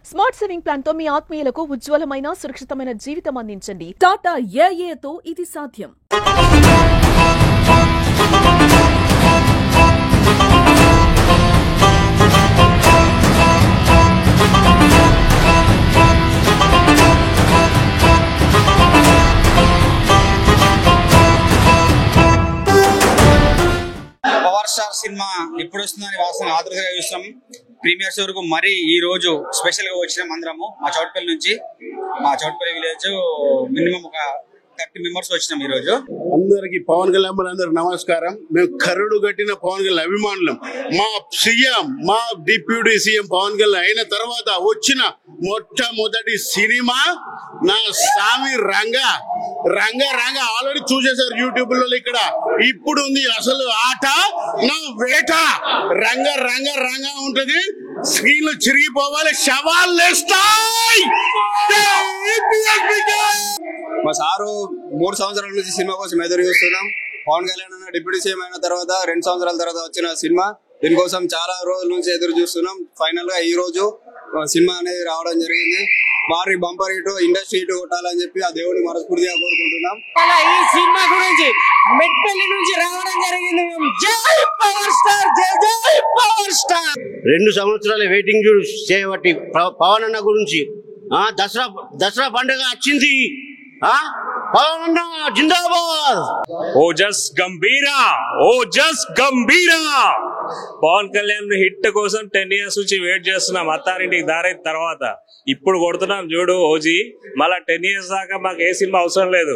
Smart saving plan తో మీ ఆత్మీయులకు ఉజ్వలమైన సురక్షితమైన జీవితం అందించండి. టాటా ఏఏతో ఇది సాధ్యం. పవర్ స్టార్ సినిమా ఎప్పుడు వస్తుందని వాస్తవం ఆతృతగా చూస్తాం. ప్రీమియర్ షో వరకు మరి ఈ రోజు స్పెషల్ గా వచ్చినాం అందరము మా చౌట్పల్లి నుంచి. మా చౌట్పల్లి విలేజ్ మినిమం ఒక 30 మెంబర్స్ వచ్చినాం ఈ రోజు. అందరికి పవన్ కళ్యాణ్ అందరికి నమస్కారం. మేము కరుడు గట్టిన పవన్ కళ్యాణ్ అభిమానులం. మా సీఎం, మా డిప్యూటీ సీఎం పవన్ కళ్యాణ్ అయిన తర్వాత వచ్చిన మొట్టమొదటి సినిమా నా స్వామి రంగా రంగా రంగా ఆల్రెడీ చూసేసారు యూట్యూబ్ లో. ఇక్కడ ఇప్పుడు ఉంది అసలు ఆట నా వేట. రంగా రంగా రంగా ఉంటది, స్క్రీన్ లో చిరిగిపోవాలి, శవాలు లేస్తాయి. మా సారు 3 సంవత్సరాల నుంచి సినిమా కోసం ఎదురు చూస్తున్నాం. పవన్ కళ్యాణ్ అన్న డిప్యూటీ సీఎం అయిన తర్వాత 2 సంవత్సరాల తర్వాత వచ్చిన సినిమా. దీనికోసం చాలా రోజుల నుంచి ఎదురు చూస్తున్నాం. ఫైనల్ గా ఈ రోజు సినిమా అనేది రావడం జరిగింది. భారీ బంపర్ హిట్, ఇండస్ట్రీ హిట్ కొట్టాలని చెప్పి ఆ దేవుడిని మనస్ఫూర్తిగా కోరుకుంటున్నాం. ఈ సినిమా గురించి మెట్పల్లి నుంచి రావడం జరిగింది. జై పవర్ స్టార్, జై జై పవర్ స్టార్. 2 సంవత్సరాల వెయిటింగ్ చేయబట్టి పవన్ అన్న గురించి దసరా పండుగ వచ్చింది. పవన్ అన్న జిందాబాద్. ఓజస్ గంభీరా పవన్ కళ్యాణ్ హిట్ కోసం 10 years నుంచి వెయిట్ చేస్తున్నాం. అత్తారింటికి దారైన తర్వాత ఇప్పుడు కొడుతున్నాం చూడు ఓజీ. మళ్ళా 10 years దాకా మాకు ఏ సినిమా అవసరం లేదు,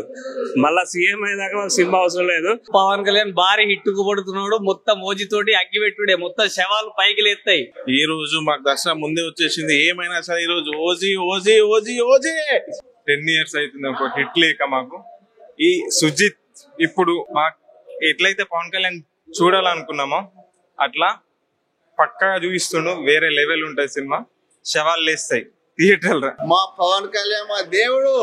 మళ్ళా సీఎం అయ్యేదాకా మాకు సినిమా అవసరం లేదు. పవన్ కళ్యాణ్ భారీ హిట్ కు పడుతున్నాడు. మొత్తం ఓజీ తోటి అగ్గి పెట్టుడే, మొత్తం శవాలు పైకి లేస్తాయి. ఈ రోజు మాకు దసరా ముందే వచ్చేసింది. ఏమైనా సరే ఈ రోజు OG OG OG OG 10 years అవుతుంది ఒక హిట్ లేక మాకు. ఈ సుజిత్ ఇప్పుడు మాకు ఎట్లయితే పవన్ కళ్యాణ్ చూడాలనుకున్నామో అట్లా పక్కాగా చూపిస్తుండు. వేరే లెవెల్ ఉంటది సినిమా, శవాలు లేస్తాయి థియేటర్. మా పవన్ కళ్యాణ్ మా దేవుడు,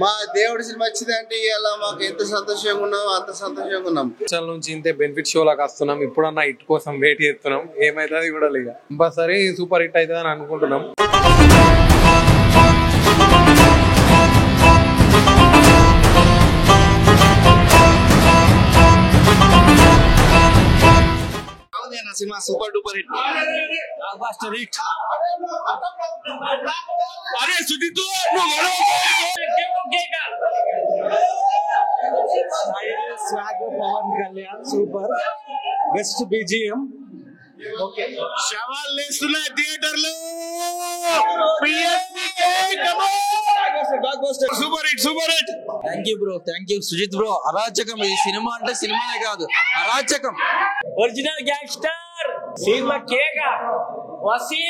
మా దేవుడు సినిమా వచ్చిందంటే ఇలా మాకు ఎంత సంతోషంగా ఉన్నాం, అంత సంతోషంగా ఉన్నాం. నుంచి ఇంతే బెనిఫిట్ షో లాగా వస్తున్నాం. ఇప్పుడన్నా హిట్ కోసం వెయిట్ చేస్తున్నాం. ఏమైతుంది కూడా లేదు, కంపల్సరీ సూపర్ హిట్ అవుతుంది అని అనుకుంటున్నాం. Cinema super duper hit, hit. అరే Sujeeth Pawan Kalyan super best BGM. శవాలు లేస్తున్నాయి థియేటర్లో. Super hit. Thank you bro, thank you Sujeeth bro. అరాచకం ఈ సినిమా అంటే సినిమానే కాదు, అరాచకం. ఒరిజినల్ గ్యాంగ్స్టర్ సినిమా కేక వసీ.